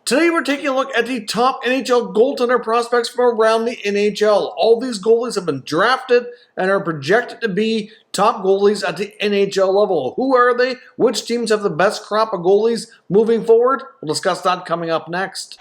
Today we're taking a look at the top NHL goaltender prospects from around the NHL. All these goalies have been drafted and are projected to be top goalies at the NHL level. Who are they? Which teams have the best crop of goalies moving forward? We'll discuss that coming up next.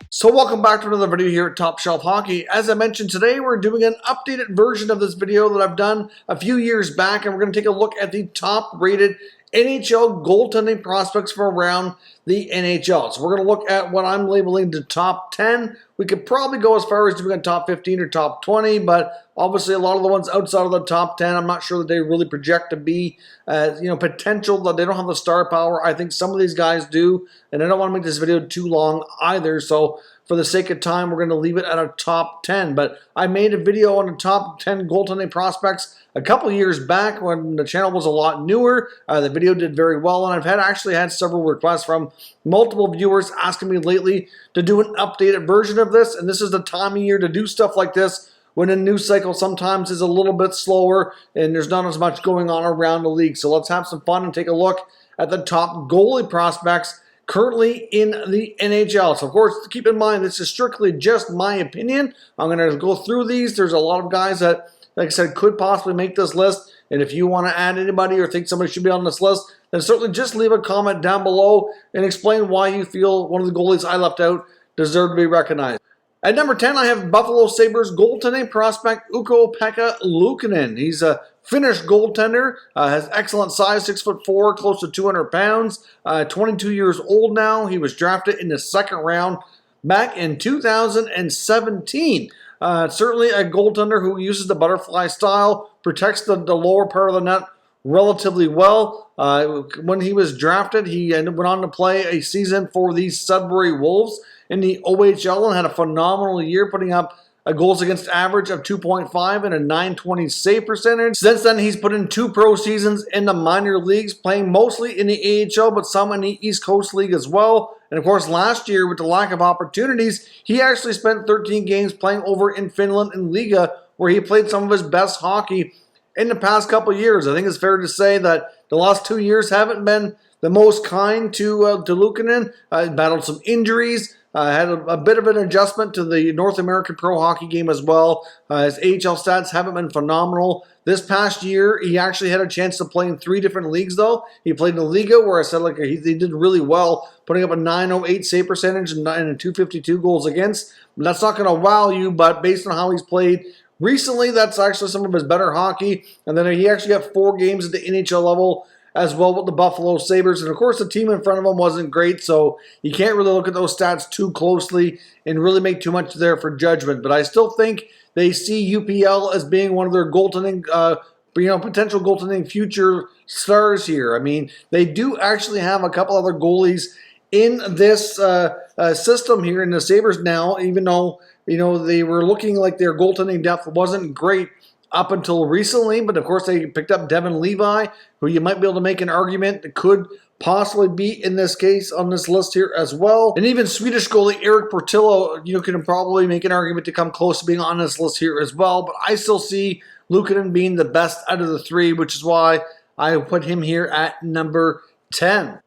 So welcome back to another video here at Top Shelf Hockey. As I mentioned, today we're doing an updated version of this video that I've done a few years back, and we're going to take a look at the top rated NHL goaltending prospects from around the NHL. So we're going to look at what I'm labeling the top 10. We could probably go as far as doing a top 15 or top 20, but obviously a lot of the ones outside of the top 10, I'm not sure that they really project to be, potential, that they don't have the star power. I think some of these guys do, and I don't want to make this video too long either, so for the sake of time, we're going to leave it at a top 10. But I made a video on the top 10 goaltending prospects a couple years back when the channel was a lot newer. The video did very well, and I've actually had several requests from multiple viewers asking me lately to do an updated version of this, and this is the time of year to do stuff like this when a news cycle sometimes is a little bit slower and there's not as much going on around the league. So let's have some fun and take a look at the top goalie prospects currently in the NHL. So of course, keep in mind, this is strictly just my opinion. I'm going to go through these. There's a lot of guys that, like I said, could possibly make this list. And if you want to add anybody or think somebody should be on this list, then certainly just leave a comment down below and explain why you feel one of the goalies I left out deserve to be recognized. At number 10, I have Buffalo Sabres goaltending prospect Ukko-Pekka Luukkonen. He's a Finnish goaltender, has excellent size, 6'4", close to 200 pounds, 22 years old now. He was drafted in the second round back in 2017. Certainly a goaltender who uses the butterfly style, protects the lower part of the net relatively well. When he was drafted, he went on to play a season for the Sudbury Wolves in the OHL and had a phenomenal year, putting up a goals against average of 2.5 and a .920 save percentage. Since then, he's put in 2 pro seasons in the minor leagues, playing mostly in the AHL, but some in the East Coast League as well. And of course, last year, with the lack of opportunities, he actually spent 13 games playing over in Finland in Liga, where he played some of his best hockey in the past couple years. I think it's fair to say that the last 2 years haven't been the most kind to Luukkonen. Battled some injuries. Had a bit of an adjustment to the North American pro hockey game as well. His AHL stats haven't been phenomenal. This past year, he actually had a chance to play in 3 different leagues, though. He played in the Liga, where I said he did really well, putting up a .908 save percentage and a .252 goals against. That's not going to wow you, but based on how he's played recently, that's actually some of his better hockey. And then he actually got 4 games at the NHL level as well with the Buffalo Sabres. And of course, the team in front of him wasn't great, so you can't really look at those stats too closely and really make too much there for judgment. But I still think they see UPL as being one of their goaltending, potential goaltending future stars here. I mean, they do actually have a couple other goalies in this system here in the Sabres now, even though, they were looking like their goaltending depth wasn't great up until recently, but of course they picked up Devin Levi, who you might be able to make an argument that could possibly be in this case on this list here as well. And even Swedish goalie Erik Portillo, can probably make an argument to come close to being on this list here as well, but I still see Luukkonen being the best out of the 3, which is why I put him here at number 10.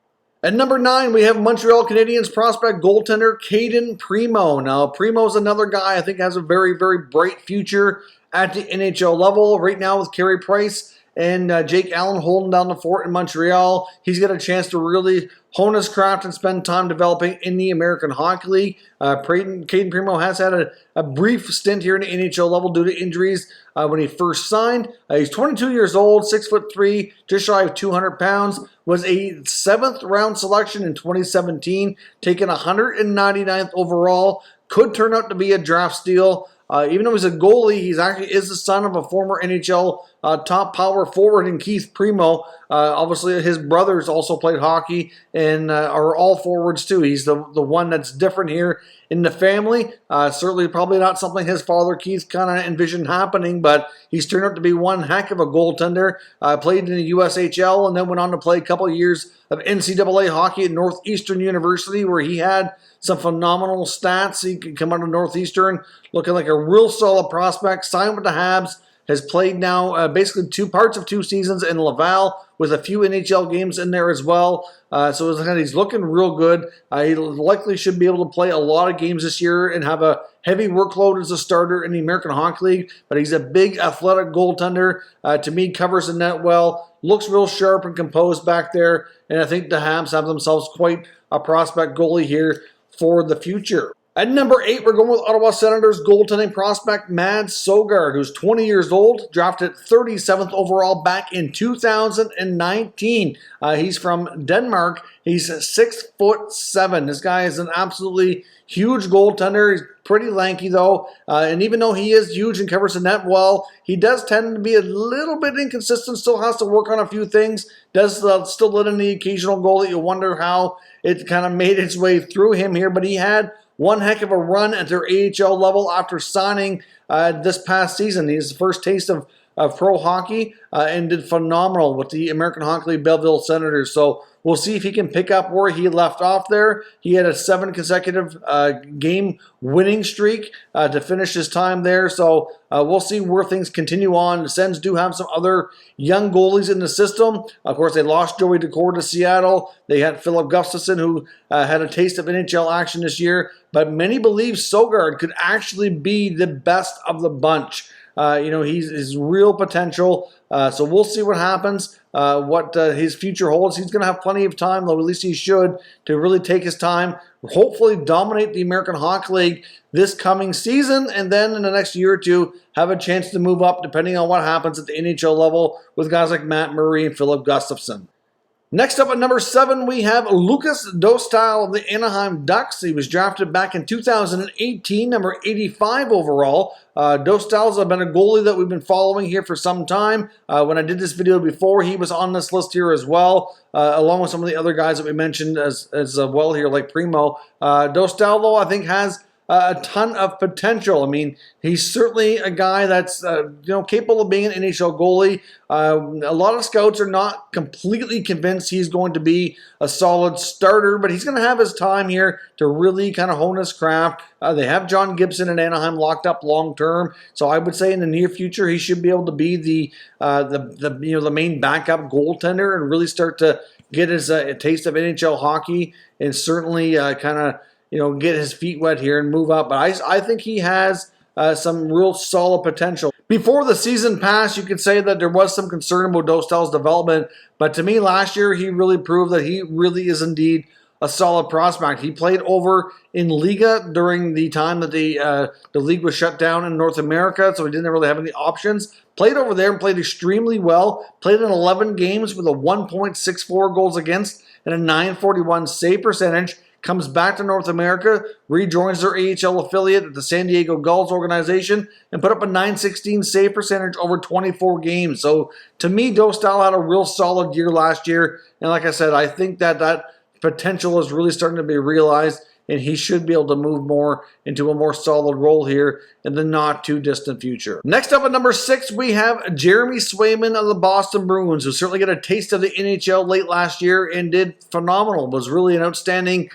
At number 9, we have Montreal Canadiens prospect goaltender Cayden Primeau. Now, Primeau's another guy I think has a very, very bright future at the NHL level. Right now with Carey Price and Jake Allen holding down the fort in Montreal, he's got a chance to really hone his craft and spend time developing in the American Hockey League. Cayden Primeau has had a brief stint here in the NHL level due to injuries when he first signed. He's 22 years old, 6'3", just shy of 200 pounds, was a 7th round selection in 2017, taken 199th overall, could turn out to be a draft steal. Even though he's a goalie, he actually is the son of a former NHL top power forward in Keith Primeau. Obviously, his brothers also played hockey and are all forwards too. He's the one that's different here in the family. Certainly probably not something his father Keith kind of envisioned happening, but he's turned out to be one heck of a goaltender. Played in the USHL and then went on to play a couple of years of NCAA hockey at Northeastern University, where he had some phenomenal stats. He could come out of Northeastern looking like a real solid prospect, signed with the Habs, has played now basically 2 parts of 2 seasons in Laval, with a few NHL games in there as well. So he's looking real good. He likely should be able to play a lot of games this year and have a heavy workload as a starter in the American Hockey League. But he's a big athletic goaltender. To me, covers the net well, looks real sharp and composed back there. And I think the Habs have themselves quite a prospect goalie here for the future. At number 8, we're going with Ottawa Senators goaltending prospect Mads Sogaard, who's 20 years old, drafted 37th overall back in 2019. He's from Denmark. He's 6'7". This guy is an absolutely huge goaltender. He's pretty lanky though, and even though he is huge and covers the net well, he does tend to be a little bit inconsistent. Still has to work on a few things. Does still let in the occasional goal that you wonder how it kind of made its way through him here, but he had one heck of a run at their AHL level after signing this past season. His first taste of pro hockey and did phenomenal with the American Hockey League Belleville Senators. So we'll see if he can pick up where he left off there. He had a 7 consecutive game winning streak to finish his time there. So we'll see where things continue on. The Sens do have some other young goalies in the system. Of course, they lost Joey Daccord to Seattle. They had Philip Gustafsson, who had a taste of NHL action this year. But many believe Sogaard could actually be the best of the bunch. He's his real potential. So we'll see what happens, what his future holds. He's going to have plenty of time, though at least he should, to really take his time, hopefully dominate the American Hockey League this coming season, and then in the next year or two have a chance to move up depending on what happens at the NHL level with guys like Matt Murray and Philip Gustafsson. Next up at number 7, we have Lukas Dostal of the Anaheim Ducks. He was drafted back in 2018, number 85 overall. Dostal's been a goalie that we've been following here for some time. When I did this video before, he was on this list here as well, along with some of the other guys that we mentioned as well here, like Primeau. Dostal, though, I think has a ton of potential. I mean, he's certainly a guy that's capable of being an NHL goalie. A lot of scouts are not completely convinced he's going to be a solid starter, but he's going to have his time here to really kind of hone his craft. They have John Gibson and Anaheim locked up long term, so I would say in the near future he should be able to be the main backup goaltender and really start to get his taste of NHL hockey and certainly kind of get his feet wet here and move up. But I think he has some real solid potential. Before the season passed, you could say that there was some concern about Dostal's development, but to me last year he really proved that he really is indeed a solid prospect. He played over in Liga during the time that the league was shut down in North America, so he didn't really have any options. Played over there and played extremely well. Played in 11 games with a 1.64 goals against and a 941 save percentage. Comes back to North America, rejoins their AHL affiliate at the San Diego Gulls organization, and put up a 916 save percentage over 24 games. So to me, Dostal had a real solid year last year, and like I said, I think that potential is really starting to be realized, and he should be able to move more into a more solid role here in the not too distant future. Next up at number 6, we have Jeremy Swayman of the Boston Bruins, who certainly got a taste of the NHL late last year and did phenomenal. Was really an outstanding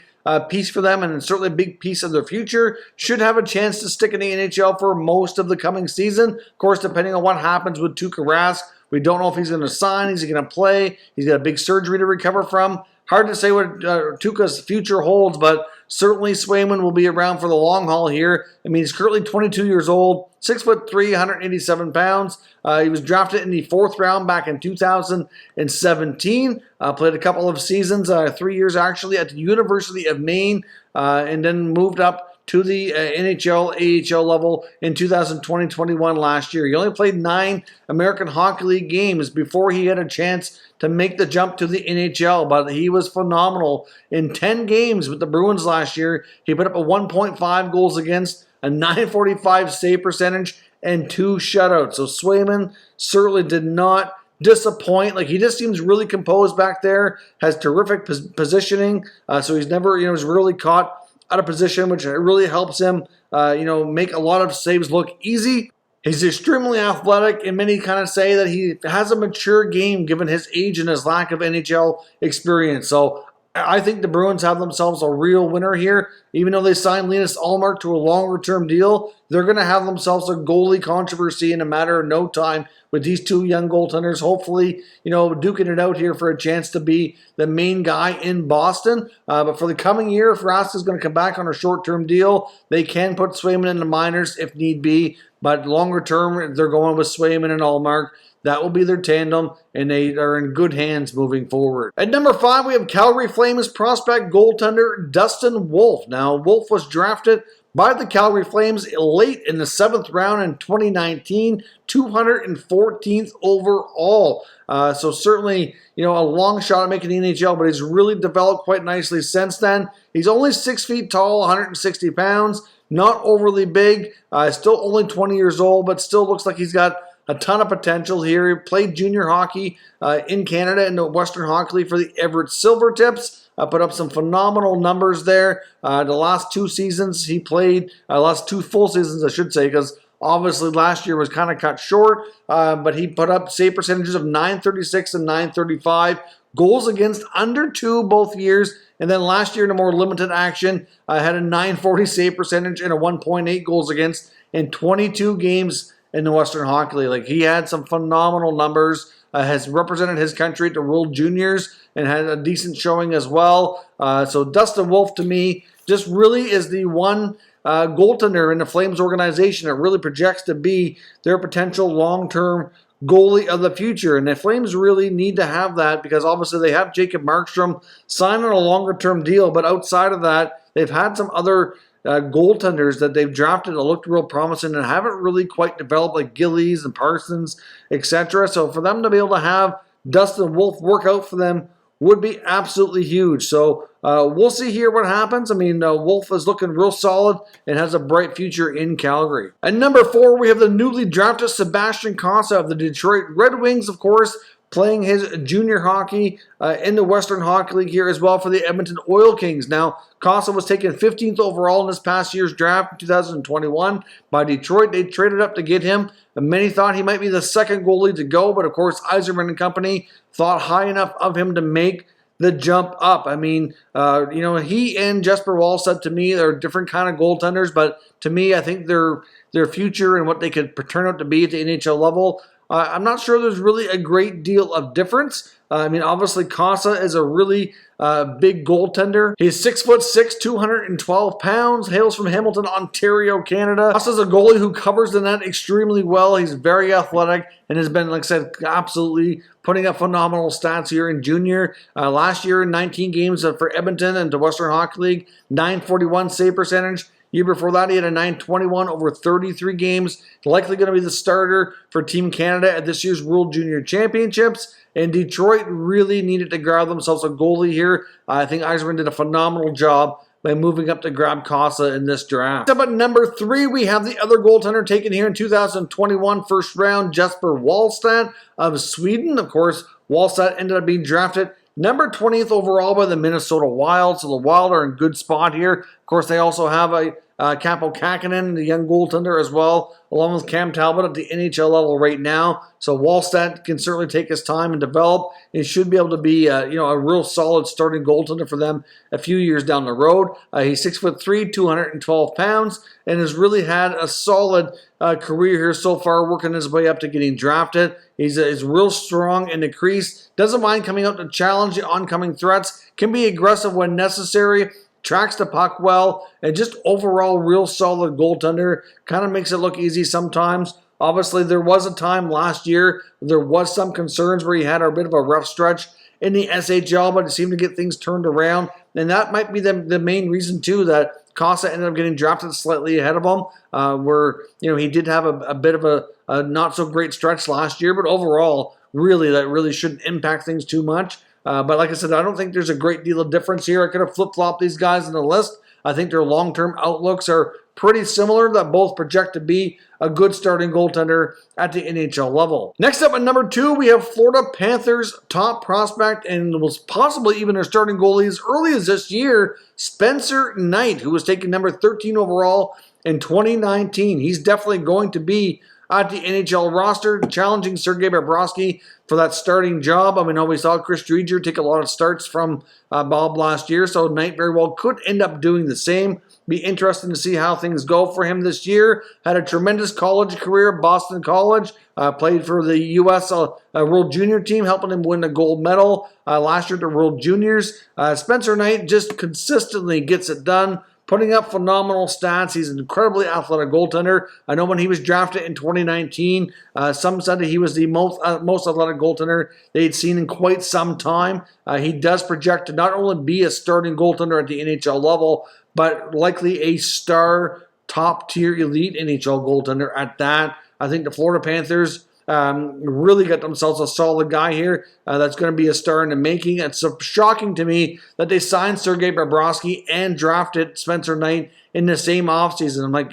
piece for them, and certainly a big piece of their future. Should have a chance to stick in the NHL for most of the coming season. Of course, depending on what happens with Tuukka Rask, we don't know if he's going to sign, is he going to play, he's got a big surgery to recover from. Hard to say what Tuukka's future holds, but certainly Swayman will be around for the long haul here. I mean, he's currently 22 years old, 6'3", 187 pounds. He was drafted in the 4th round back in 2017. Played a couple of seasons, 3 years actually, at the University of Maine, and then moved up to the NHL, AHL level in 2020-21 last year. He only played 9 American Hockey League games before he had a chance to make the jump to the NHL, but he was phenomenal. In 10 games with the Bruins last year, he put up a 1.5 goals against, a 945 save percentage, and 2 shutouts. So Swayman certainly did not disappoint. Like, he just seems really composed back there, has terrific positioning, so he's never, was really caught out of position, which really helps him, make a lot of saves look easy. He's extremely athletic, and many kind of say that he has a mature game given his age and his lack of NHL experience. So I think the Bruins have themselves a real winner here. Even though they signed Linus Ullmark to a longer-term deal, they're going to have themselves a goalie controversy in a matter of no time with these two young goaltenders. Hopefully, duking it out here for a chance to be the main guy in Boston. But for the coming year, if Rask is going to come back on a short-term deal, they can put Swayman in the minors if need be. But longer term, they're going with Swayman and Ullmark. That will be their tandem, and they are in good hands moving forward. At number 5, we have Calgary Flames prospect goaltender Dustin Wolf. Now, Wolf was drafted by the Calgary Flames late in the 7th round in 2019, 214th overall. So certainly, a long shot at making the NHL, but he's really developed quite nicely since then. He's only 6 feet tall, 160 pounds, not overly big, still only 20 years old, but still looks like he's got a ton of potential here. He played junior hockey in Canada in the Western Hockey League for the Everett Silvertips. Put up some phenomenal numbers there. The last 2 seasons he played, last 2 full seasons I should say, because obviously last year was kind of cut short, but he put up save percentages of .936 and .935, goals against under 2 both years, and then last year in a more limited action, had a .940 save percentage and a 1.8 goals against in 22 games in the Western Hockey League. Like, he had some phenomenal numbers, has represented his country at the World Juniors and had a decent showing as well. So Dustin Wolf, to me, just really is the one goaltender in the Flames organization that really projects to be their potential long-term goalie of the future. And the Flames really need to have that because obviously they have Jacob Markstrom signing a longer-term deal, but outside of that, they've had some other goaltenders that they've drafted that looked real promising and haven't really quite developed, like Gillies and Parsons, etc. So for them to be able to have Dustin Wolf work out for them would be absolutely huge. So we'll see here what happens. I mean, Wolf is looking real solid and has a bright future in Calgary. At number 4, we have the newly drafted Sebastien Cossa of the Detroit Red Wings, of course, playing his junior hockey in the Western Hockey League here as well for the Edmonton Oil Kings. Now, Cossa was taken 15th overall in this past year's draft in 2021 by Detroit. They traded up to get him. Many thought he might be the second goalie to go, but of course, Yzerman and company thought high enough of him to make the jump up. I mean, he and Jesper Wallstedt, to me, are different kind of goaltenders, but to me, I think their future and what they could turn out to be at the NHL level, I'm not sure there's really a great deal of difference. I mean, obviously, Cossa is a really big goaltender. He's 6'6", 212 pounds, hails from Hamilton, Ontario, Canada. Cossa's a goalie who covers the net extremely well. He's very athletic and has been, like I said, absolutely putting up phenomenal stats here in junior. Last year, 19 games for Edmonton and the Western Hockey League, .941 save percentage. Year before that, he had a .921 over 33 games. Likely going to be the starter for Team Canada at this year's World Junior Championships. And Detroit really needed to grab themselves a goalie here. I think Yzerman did a phenomenal job by moving up to grab Cossa in this draft. Up at number 3, we have the other goaltender taken here in 2021 first round, Jesper Wallstedt of Sweden. Of course, Wallstedt ended up being drafted number 20th overall by the Minnesota Wild, so the Wild are in good spot here. Of course, they also have a Kaapo Kähkönen, the young goaltender as well, along with Cam Talbot at the NHL level right now. So Wallstedt can certainly take his time and develop. He should be able to be a real solid starting goaltender for them a few years down the road. He's 6'3", 212 pounds, and has really had a solid career here so far, working his way up to getting drafted. He's real strong in the crease, doesn't mind coming out to challenge the oncoming threats, can be aggressive when necessary, tracks the puck well, and just overall real solid goaltender. Kind of makes it look easy sometimes. Obviously, there was a time last year there was some concerns where he had a bit of a rough stretch in the SHL, but it seemed to get things turned around. And that might be the main reason, too, that Cossa ended up getting drafted slightly ahead of him, where he did have a bit of a not-so-great stretch last year, but overall, that really shouldn't impact things too much. But like I said, I don't think there's a great deal of difference here. I could have flip-flopped these guys in the list. I think their long-term outlooks are pretty similar, that both project to be a good starting goaltender at the NHL level. Next up at number 2, we have Florida Panthers top prospect and was possibly even their starting goalie as early as this year, Spencer Knight, who was taken number 13 overall in 2019. He's definitely going to be at the NHL roster, challenging Sergei Bobrovsky for that starting job. I mean, we saw Chris Driedger take a lot of starts from Bob last year, so Knight very well could end up doing the same. Be interesting to see how things go for him this year. Had a tremendous college career, Boston College. Played for the U.S. World Junior team, helping him win a gold medal last year at the World Juniors. Spencer Knight just consistently gets it done, putting up phenomenal stats. He's an incredibly athletic goaltender. I know when he was drafted in 2019, some said that he was the most athletic goaltender they'd seen in quite some time. He does project to not only be a starting goaltender at the NHL level, but likely a star, top-tier elite NHL goaltender at that. I think the Florida Panthers really got themselves a solid guy here that's going to be a star in the making. It's so shocking to me that they signed Sergei Bobrovsky and drafted Spencer Knight in the same offseason. I'm like,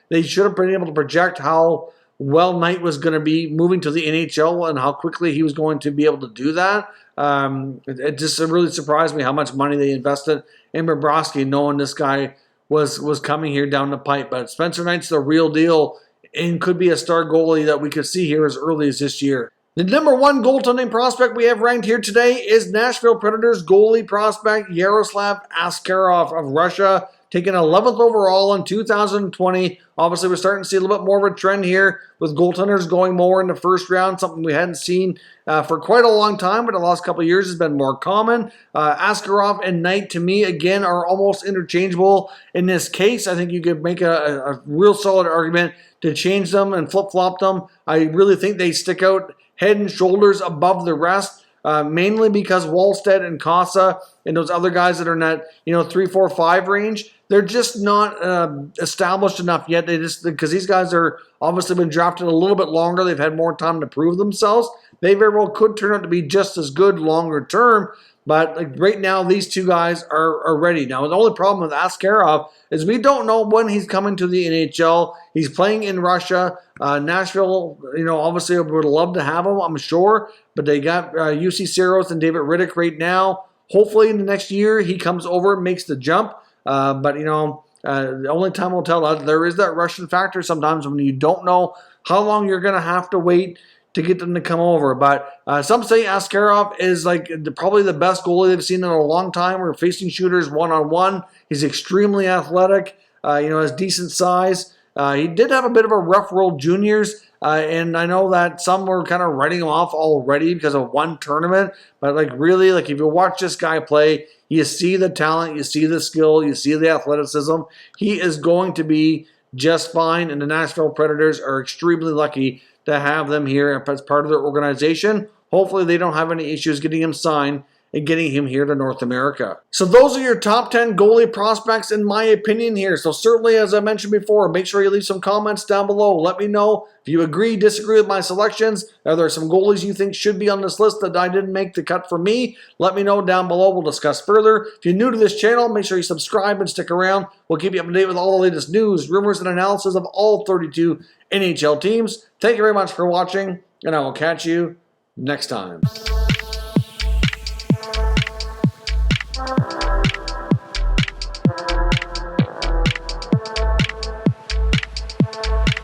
they should have been able to project how well Knight was going to be moving to the NHL and how quickly he was going to be able to do that. It just really surprised me how much money they invested in Bobrovsky, knowing this guy was coming here down the pipe. But Spencer Knight's the real deal and could be a star goalie that we could see here as early as this year. The number one goaltending prospect we have ranked here today is Nashville Predators goalie prospect Yaroslav Askarov of Russia, taken 11th overall in 2020. Obviously, we're starting to see a little bit more of a trend here with goaltenders going more in the first round, something we hadn't seen for quite a long time, but the last couple of years has been more common. Askarov and Knight, to me, again, are almost interchangeable in this case. I think you could make a real solid argument to change them and flip-flop them. I really think they stick out head and shoulders above the rest, mainly because Wallstedt and Cossa and those other guys that are in that 3, 4, 5 range, they're just not established enough yet. Because these guys are obviously been drafted a little bit longer. They've had more time to prove themselves. They very well could turn out to be just as good longer term. But right now, these two guys are ready. Now, the only problem with Askarov is we don't know when he's coming to the NHL. He's playing in Russia. Nashville, obviously would love to have him, I'm sure. But they got UC Saros and David Riddick right now. Hopefully, in the next year, he comes over and makes the jump. But the only time will tell. There is that Russian factor sometimes when you don't know how long you're going to have to wait to get them to come over. But some say Askarov is probably the best goalie they've seen in a long time. We're facing shooters one-on-one. He's extremely athletic, has decent size. He did have a bit of a rough World Juniors, and I know that some were kind of writing him off already because of one tournament. But really, if you watch this guy play, you see the talent, you see the skill, you see the athleticism. He is going to be just fine, and the Nashville Predators are extremely lucky to have them here as part of their organization. Hopefully they don't have any issues getting him signed and getting him here to North America. So those are your top 10 goalie prospects in my opinion here. So certainly, as I mentioned before, make sure you leave some comments down below. Let me know if you agree, disagree with my selections. Are there some goalies you think should be on this list that I didn't make the cut for me? Let me know down below. We'll discuss further. If you're new to this channel, make sure you subscribe and stick around. We'll keep you up to date with all the latest news, rumors, and analysis of all 32 NHL teams. Thank you very much for watching, and I will catch you next time.